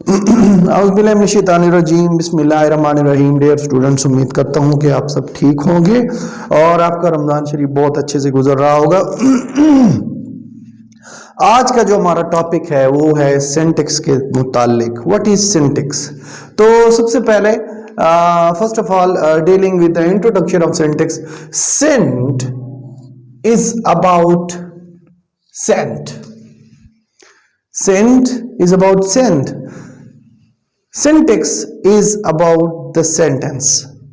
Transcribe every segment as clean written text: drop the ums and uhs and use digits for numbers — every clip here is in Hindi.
औज़ुबिल्लाहिमिनश्शैतानिर्रजीम बिस्मिल्लाहिर्रहमानिर्रहीम। डियर स्टूडेंट्स, उम्मीद करता हूँ कि आप सब ठीक होंगे और आपका रमज़ान शरीफ बहुत अच्छे से गुजर रहा होगा। आज का जो हमारा टॉपिक है वो है सिंटेक्स के मुतालिक। What is syntax? तो सबसे पहले first of all dealing with the introduction of syntax. Sent is about sent. Sent is about sent. Syntax is about the sentence,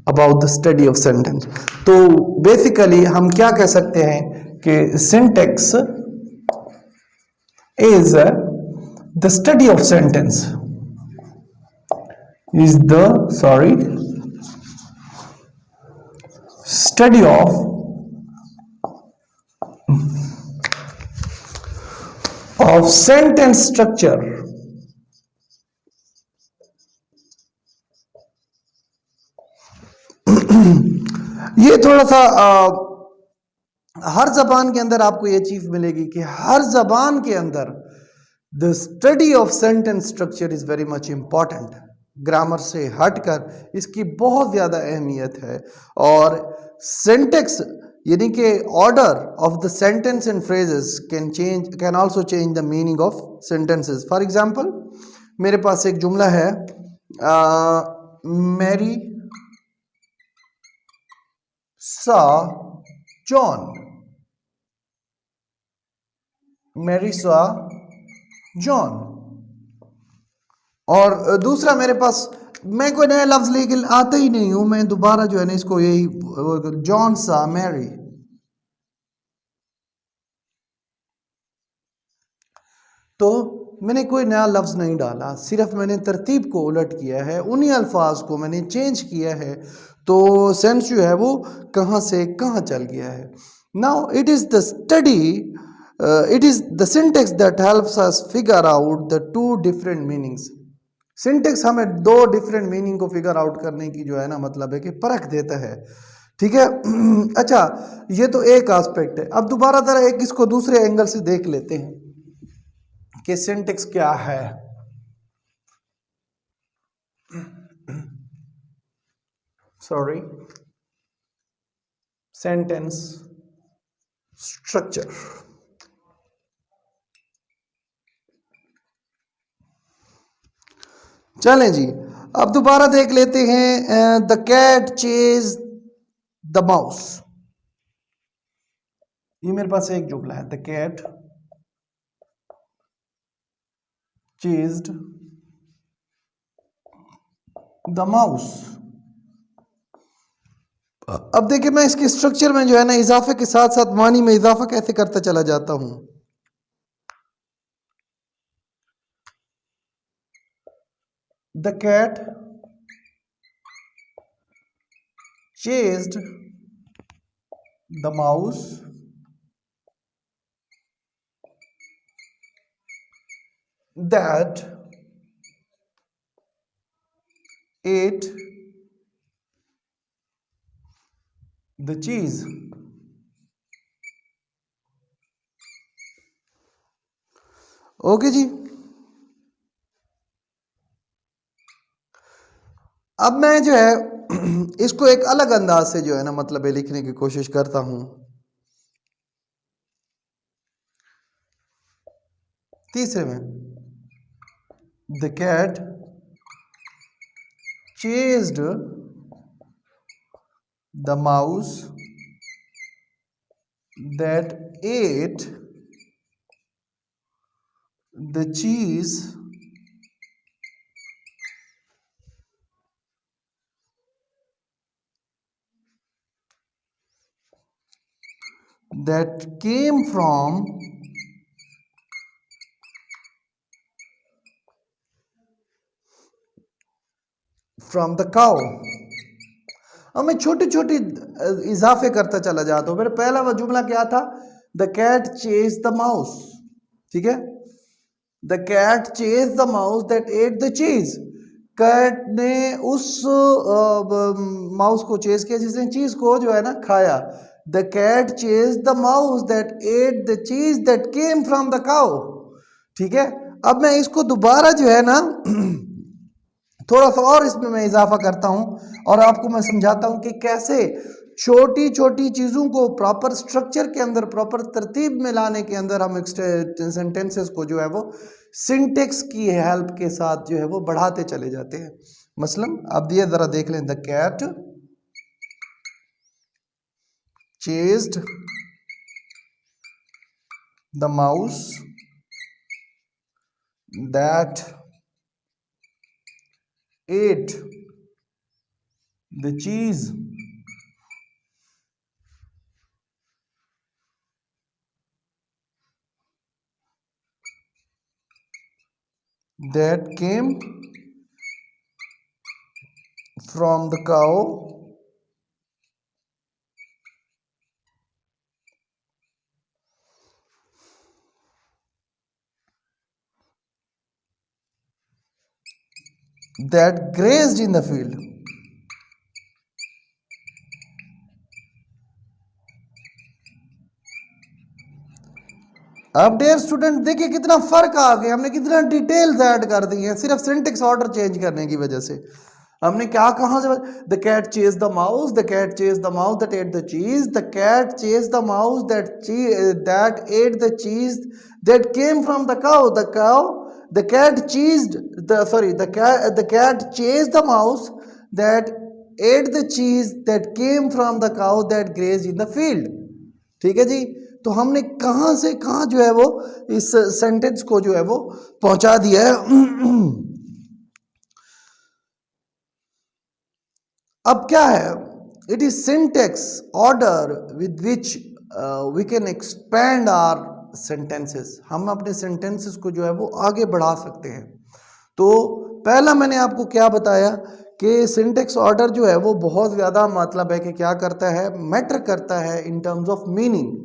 about the study of sentence. तो बेसिकली हम क्या कह सकते हैं कि syntax is the study of sentence, is the study of sentence structure. ये थोड़ा सा हर जबान के अंदर आपको ये चीज मिलेगी कि हर जबान के अंदर the study of sentence structure is very much important. Grammar से हटकर इसकी बहुत ज्यादा अहमियत है। और सिंटेक्स यानी कि order of the sentence and phrases can also change the meaning of sentences. For example, मेरे पास एक जुमला है, Mary saw John. Mary saw John. और दूसरा मेरे पास, मैं कोई नया लफ्ज लेकिन आता ही नहीं हूं, मैं दोबारा जो है ना इसको यही, जॉन सा मैरी। तो मैंने कोई नया लफ्ज नहीं डाला, सिर्फ मैंने तरतीब को उलट किया है, उन्हीं अल्फाज को मैंने चेंज किया है। तो सेंस जो है वो कहाँ से कहाँ चल गया है। Now it is the study, it is the syntax that helps us figure out the two different meanings. Syntax हमें दो डिफरेंट मीनिंग को फिगर आउट करने की जो है ना मतलब है कि परख देता है। ठीक है। अच्छा, ये तो एक एस्पेक्ट है। अब दोबारा जरा एक इसको दूसरे एंगल से देख लेते हैं कि सिंटेक्स क्या है। Sentence structure. चलें जी, अब दोबारा देख लेते हैं। The cat chase the mouse. ये मेरे पास एक जुमला है, the cat chased the mouse. अब देखिए, मैं इसके स्ट्रक्चर में जो है ना इजाफे के साथ साथ मानी में इजाफा कैसे करता चला जाता हूं। The cat chased the mouse that ate the cheese. Okay जी। अब मैं जो है इसको एक अलग अंदाज से जो है ना मतलब लिखने की कोशिश करता हूं। तीसरे में, the cat chased the mouse that ate the cheese that came from the cow। अब मैं छोटे छोटे इजाफे करता चला जाता हूं। मेरा पहला वह जुमला क्या था, the cat chase the mouse. ठीक है, the cat chase the mouse that ate the cheese. Cat ने उस माउस को चेज किया जिसने चीज को जो है ना खाया। The cat chased the mouse that ate the cheese that came from the cow। ठीक है, अब मैं इसको दोबारा जो है ना थोड़ा सा और इसमें मैं इजाफा करता हूं और आपको मैं समझाता हूं कि कैसे छोटी छोटी चीज़ों को प्रॉपर स्ट्रक्चर के अंदर, प्रॉपर तरतीब में लाने के अंदर हम सेंटेंसेस को जो है वो सिंटेक्स की हेल्प के साथ जो है वो बढ़ाते चले जाते हैं। मसलन अब ये ज़रा देख लें, the cat chased the mouse that ate the cheese that came from the cow that grazed in the field। अब डियर स्टूडेंट देखिए कितना फर्क आ गया, हमने कितना डिटेल्स ऐड कर दी हैं सिर्फ सिंटेक्स ऑर्डर चेंज करने की वजह से। हमने क्या कहा से, the cat chase the mouse, the cat chase the mouse that ate the cheese, the cat chase the mouse that ate the cheese that came from the cow, the cat chased the cat chased the mouse that ate the cheese that came from the cow that grazed in the field। ठीक है जी, तो हमने कहां से कहां जो है वो इस सेंटेंस को जो है वो पहुंचा दिया है। अब क्या है, it is syntax order with which we can expand our sentences. हम अपने सेंटेंसेस को जो है वो आगे बढ़ा सकते हैं। तो पहला मैंने आपको क्या बताया कि सिंटेक्स ऑर्डर जो है वो बहुत ज़्यादा मतलब है कि क्या करता है, मैटर करता है इन टर्म्स ऑफ मीनिंग,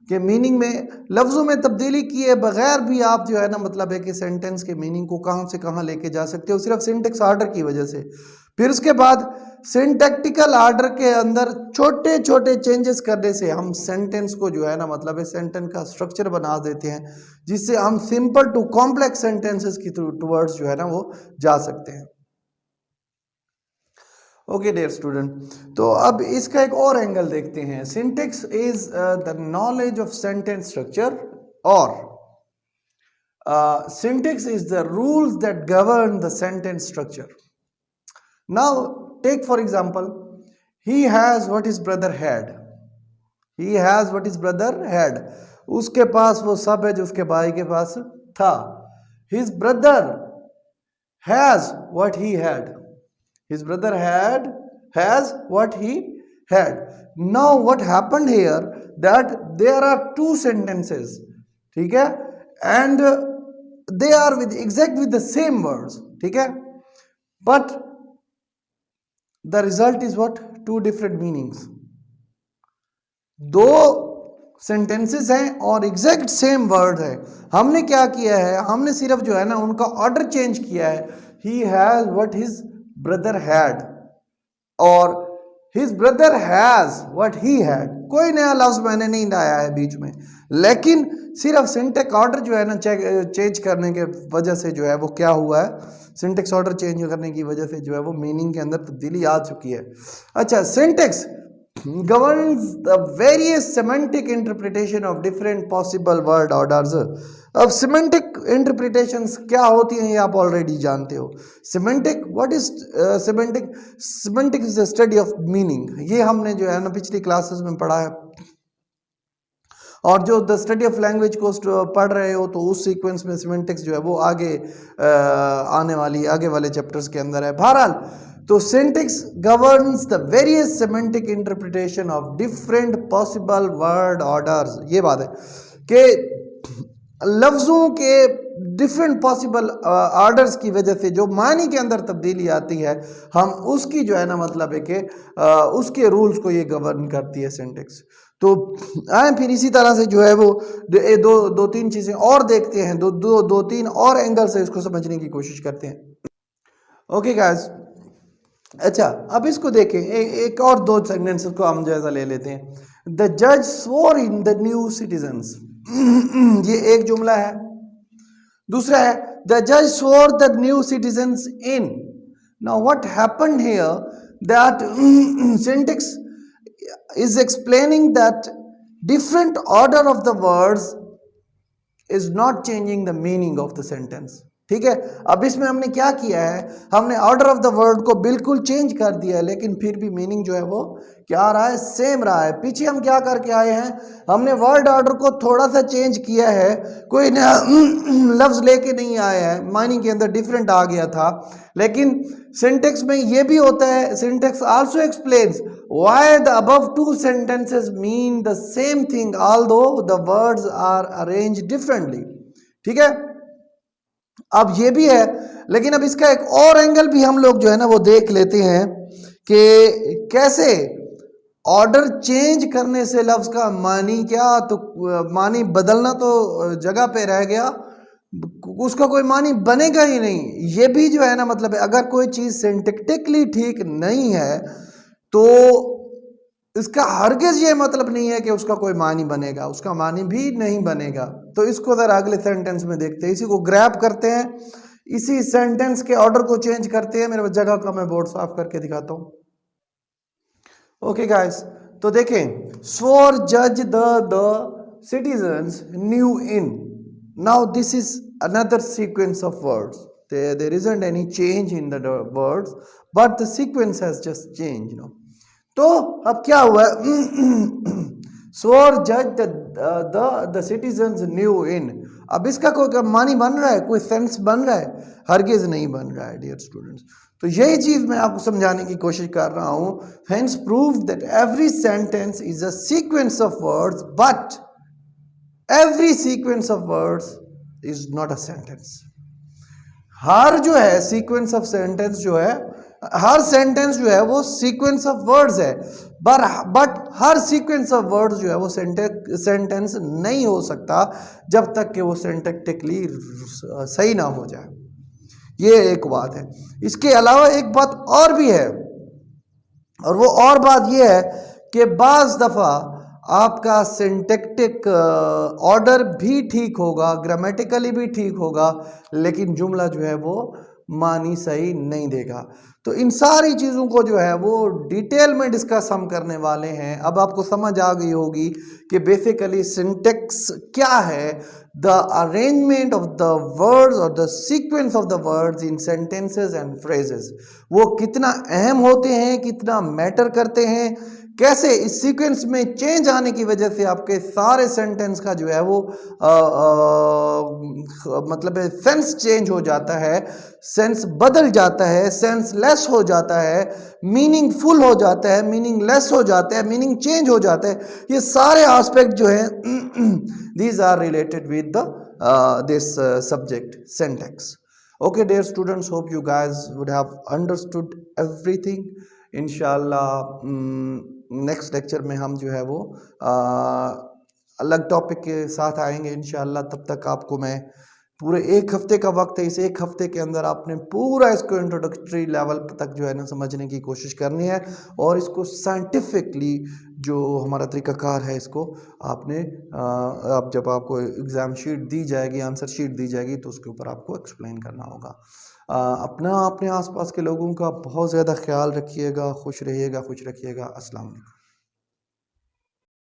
के मीनिंग में लफ्ज़ों में तब्दीली किए बगैर भी आप जो है ना मतलब है कि सेंटेंस के मीनिंग को कहाँ से कहाँ लेके जा सकते हो सिर्फ सिंटेक्स ऑर्डर की वजह से। फिर उसके बाद सिंटैक्टिकल ऑर्डर के अंदर छोटे छोटे चेंजेस करने से हम सेंटेंस को जो है ना मतलब है सेंटेंस का स्ट्रक्चर बना देते हैं, जिससे हम सिंपल टू कॉम्प्लेक्स सेंटेंसेस की टुवर्ड्स जो है ना वो जा सकते हैं। ओके डियर स्टूडेंट, तो अब इसका एक और एंगल देखते हैं। Syntax is the knowledge of sentence structure, और syntax is the rules that govern the sentence structure. Now take for example, he has what his brother had, he has what his brother had, उसके पास वो सब है जो उसके भाई के पास था। his brother has what he had, his brother has what he had। now what happened here that there are two sentences, ठीक है, and they are with the same words, ठीक है, but the result is what, two different meanings। दो सेंटेंसेस हैं और एग्जैक्ट सेम वर्ड है। हमने क्या किया है, हमने सिर्फ जो है ना उनका ऑर्डर चेंज किया है। he has what his brother had और his brother has what he had। कोई नया लफ्ज मैंने नहीं लाया है बीच में, लेकिन सिर्फ सिंटेक्स ऑर्डर जो है ना चेंज करने के वजह से जो है वो क्या हुआ है, सिंटेक्स ऑर्डर चेंज करने की वजह से जो है वो मीनिंग के अंदर तब्दीली आ चुकी है। अच्छा, syntax governs the various semantic interpretation of different possible word orders। अब सिमेंटिक इंटरप्रिटेशंस क्या होती हैं ये आप ऑलरेडी जानते हो। Semantic, what is semantic? Semantic is the study of meaning. ये हमने जो है ना पिछली क्लासेस में पढ़ा है, और जो द स्टडी ऑफ लैंग्वेज को पढ़ रहे हो तो उस सीक्वेंस में सिमेंटिक्स जो है वो आगे आगे वाले चैप्टर्स के अंदर है। बहरहाल, तो syntax governs the various semantic interpretation of different possible word orders. ये बात है कि लफ्ज़ों के डिफरेंट पॉसिबल ऑर्डर्स की वजह से जो मानी के अंदर तब्दीली आती है, हम उसकी जो है ना मतलब है कि उसके रूल्स को ये गवर्न करती है सिंटेक्स। तो आए फिर इसी तरह से जो है वो दो तीन चीज़ें और देखते हैं, दो तीन और एंगल से इसको समझने की कोशिश करते हैं। ओके गाइस, अच्छा अब इसको देखें, एक और दो सेंटेंसेस को हम जैसा ले लेते हैं। द जज swore in the new citizens, ये एक जुमला है। दूसरा है द जज swore the new citizens in. Now what happened here that syntax is explaining that different order of the words is not changing the meaning of the sentence. ठीक है, अब इसमें हमने क्या किया है, हमने ऑर्डर ऑफ द वर्ड को बिल्कुल चेंज कर दिया है, लेकिन फिर भी मीनिंग जो है वो क्या आ रहा है, सेम रहा है। पीछे हम क्या करके आए हैं, हमने वर्ड ऑर्डर को थोड़ा सा चेंज किया है, कोई नया लफ्ज लेके नहीं आया है, मीनिंग के अंदर डिफरेंट आ गया था। लेकिन सिंटेक्स में ये भी होता है, syntax also explains why the above two sentences mean the same thing although the words are arrange differently. ठीक है, अब ये भी है, लेकिन अब इसका एक और एंगल भी हम लोग जो है ना वो देख लेते हैं कि कैसे ऑर्डर चेंज करने से लफ्ज का मानी क्या, तो मानी बदलना तो जगह पे रह गया, उसका कोई मानी बनेगा ही नहीं। ये भी जो है ना मतलब अगर कोई चीज सिंटैक्टिकली ठीक नहीं है तो इसका हरगिज ये मतलब नहीं है कि उसका कोई मानी बनेगा, उसका मानी भी नहीं बनेगा। तो इसको जरा अगले सेंटेंस में देखते हैं, इसी को ग्रैब करते हैं, इसी सेंटेंस के ऑर्डर को चेंज करते हैं। मेरे जगह का मैं बोर्ड साफ करके दिखाता हूं। ओके गाइस, तो देखें, स्वोर जज the citizens new in. Now this is another sequence of words, there isn't any change in the words but the sequence has just change no. तो अब क्या हुआ, स्वोर जज द सिटीजन्स न्यू इन। अब इसका कोई मानी बन रहा है, कोई सेंस बन रहा है? हरगिज नहीं बन रहा है डियर स्टूडेंट्स। तो यही चीज मैं आपको समझाने की कोशिश कर रहा हूं। Hence prove that every sentence is a sequence of words but every sequence of words is not a sentence. हर जो है सीक्वेंस ऑफ सेंटेंस जो है, हर सेंटेंस जो है वो सीक्वेंस ऑफ वर्ड्स है, but her sequence of words जो है वो सेंटेंस नहीं हो सकता जब तक कि वो सिंटैक्टिकली सही ना हो जाए। ये एक बात है। इसके अलावा एक बात और भी है, और वो और बात ये है कि बाज दफा आपका सिंटैक्टिक ऑर्डर भी ठीक होगा, ग्रामेटिकली भी ठीक होगा, लेकिन जुमला जो है वो मानी सही नहीं देगा। तो इन सारी चीज़ों को जो है वो डिटेल में डिस्कस हम करने वाले हैं। अब आपको समझ आ गई होगी कि बेसिकली सिंटेक्स क्या है, the arrangement of the words और the sequence of the words in sentences and phrases, वो कितना अहम होते हैं, कितना मैटर करते हैं, कैसे इस सीक्वेंस में चेंज आने की वजह से आपके सारे सेंटेंस का जो है वो मतलब सेंस चेंज हो जाता है, सेंस बदल जाता है, सेंस लेस हो जाता है, मीनिंग फुल हो जाता है, मीनिंग लेस हो जाता है, मीनिंग चेंज हो जाता है। ये सारे एस्पेक्ट जो हैं these are related with the this subject syntax. Okay dear students, hope you guys would have understood everything. इंशाल्लाह नेक्स्ट लेक्चर में हम जो है वो अलग टॉपिक के साथ आएंगे इंशाल्लाह। तब तक आपको मैं पूरे एक हफ्ते का वक्त है, इस एक हफ्ते के अंदर आपने पूरा इसको इंट्रोडक्टरी लेवल तक जो है ना समझने की कोशिश करनी है, और इसको साइंटिफिकली जो हमारा तरीकाकार है इसको आपने आप जब आपको एग्ज़ाम शीट दी जाएगी, आंसर शीट दी जाएगी, तो उसके ऊपर आपको एक्सप्लेन करना होगा। अपना अपने आसपास के लोगों का बहुत ज़्यादा ख्याल रखिएगा, खुश रहिएगा, खुश रखिएगा। अस्सलाम वालेकुम।